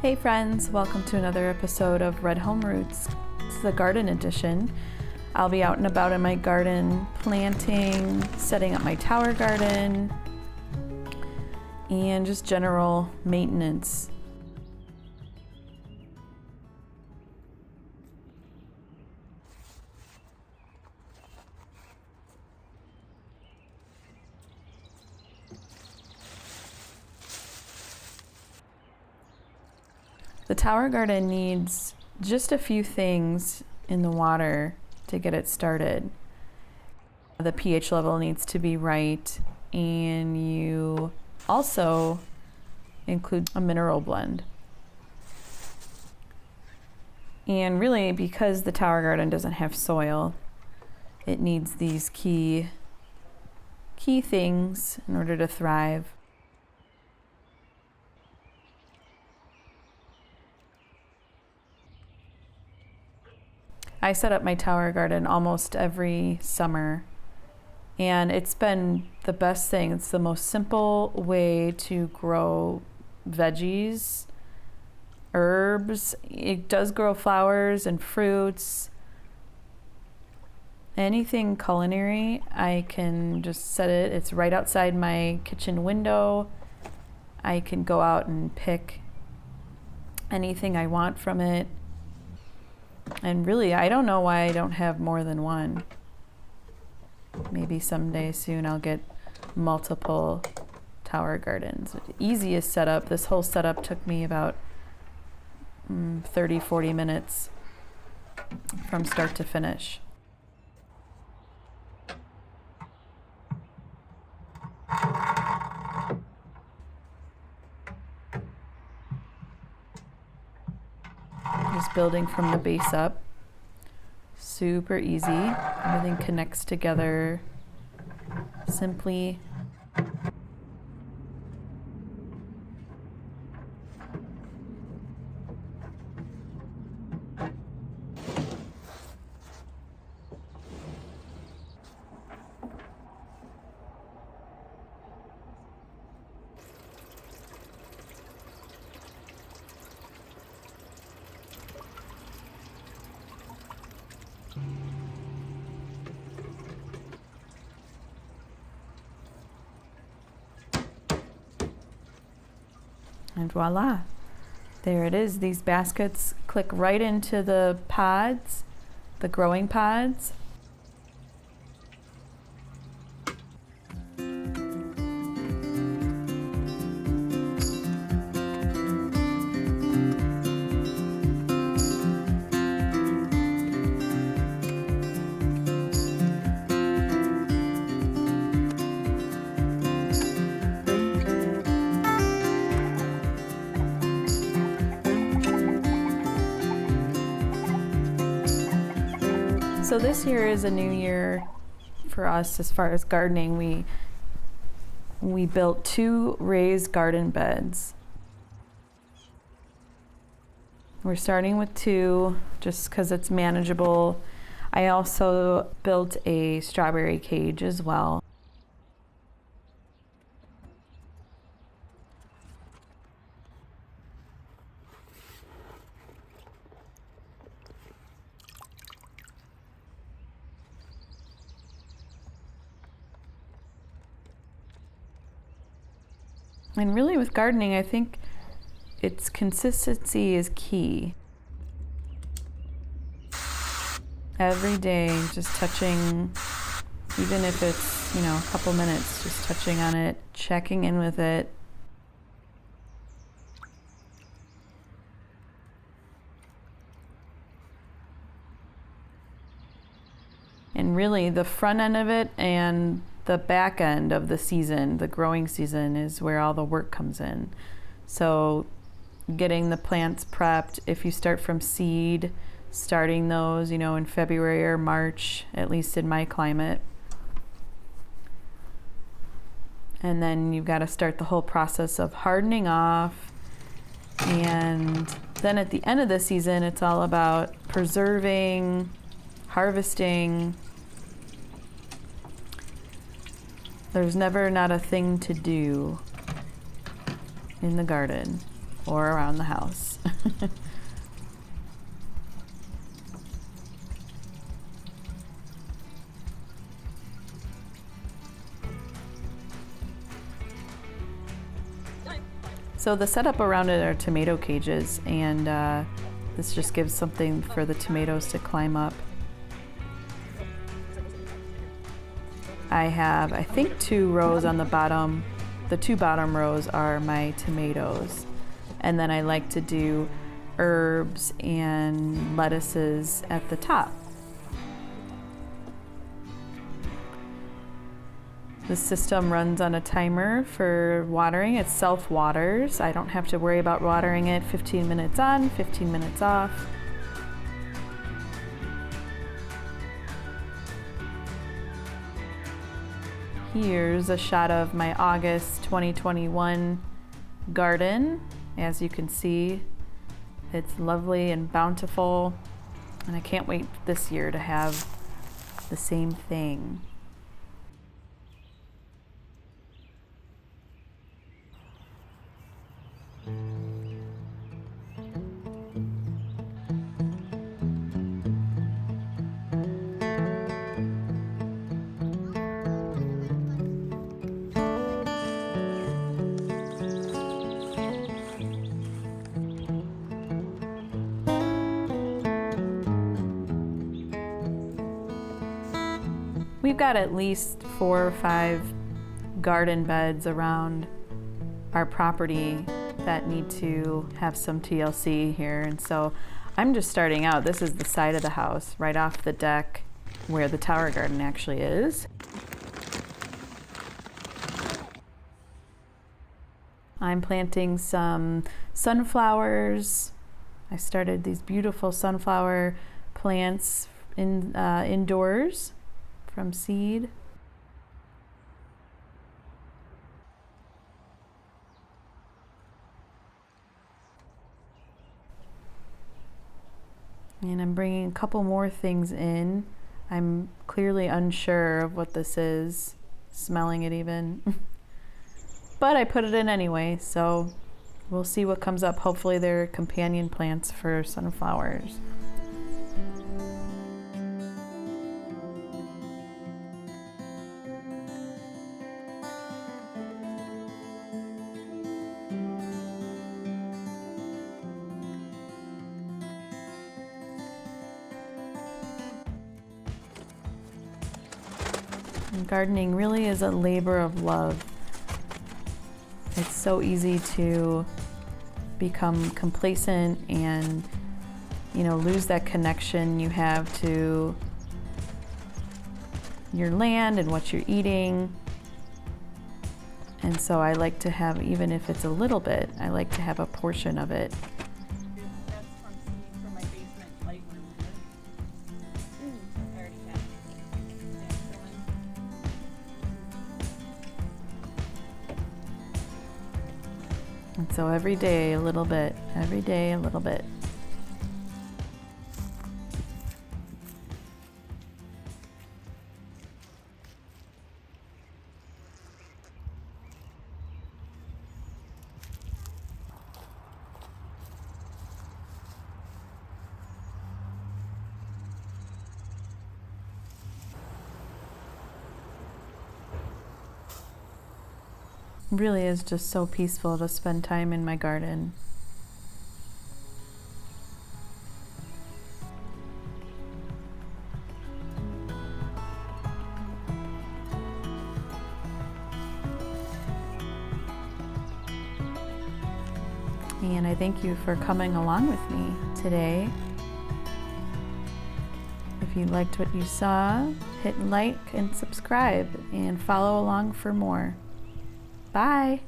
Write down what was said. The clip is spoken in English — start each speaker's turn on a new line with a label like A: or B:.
A: Hey friends, welcome to another episode of Red Home Roots. It's the garden edition. I'll be out and about in my garden planting, setting up my tower garden, and just general maintenance. The tower garden needs just a few things in the water to get it started. The pH level needs to be right, and you also include a mineral blend. And really, because the tower garden doesn't have soil, it needs these key things in order to thrive. I set up my tower garden almost every summer, and it's been the best thing. It's the most simple way to grow veggies, herbs. It does grow flowers and fruits. Anything culinary, I can just set it. It's right outside my kitchen window. I can go out and pick anything I want from it. And really, I don't know why I don't have more than one. Maybe someday soon I'll get multiple tower gardens. Easiest setup, this whole setup took me about 30-40 minutes from start to finish. Just building from the base up. Super easy. Everything connects together simply. And voila, there it is. These baskets click right into the pods, the growing pods. So this year is a new year for us as far as gardening. We built 2 raised garden beds. We're starting with 2 just because it's manageable. I also built a strawberry cage as well. And really with gardening, I think its consistency is key. Every day, just touching, even if it's, a couple minutes, just touching on it, checking in with it. And really the front end of it and the back end of the season, the growing season, is where all the work comes in. So getting the plants prepped, if you start from seed, starting those, in February or March, at least in my climate. And then you've got to start the whole process of hardening off. And then at the end of the season, it's all about preserving, harvesting. There's never not a thing to do in the garden. or around the house. So the setup around it are tomato cages, and this just gives something for the tomatoes to climb up. I have, I think, 2 rows on the bottom. The 2 bottom rows are my tomatoes. And then I like to do herbs and lettuces at the top. The system runs on a timer for watering. It self-waters. I don't have to worry about watering it 15 minutes on, 15 minutes off. Here's a shot of my August 2021 garden. As you can see, it's lovely and bountiful, and I can't wait this year to have the same thing. We've got at least 4 or 5 garden beds around our property that need to have some TLC here, and so I'm just starting out. This is the side of the house, right off the deck where the tower garden actually is. I'm planting some sunflowers. I started these beautiful sunflower plants indoors from seed. And I'm bringing a couple more things in. I'm clearly unsure of what this is, smelling it even. But I put it in anyway, so we'll see what comes up. Hopefully they're companion plants for sunflowers. And gardening really is a labor of love. It's so easy to become complacent and, lose that connection you have to your land and what you're eating. And so I like to have, even if it's a little bit, I like to have a portion of it. And so every day a little bit, every day a little bit. It really is just so peaceful to spend time in my garden. And I thank you for coming along with me today. If you liked what you saw, hit like and subscribe and follow along for more. Bye.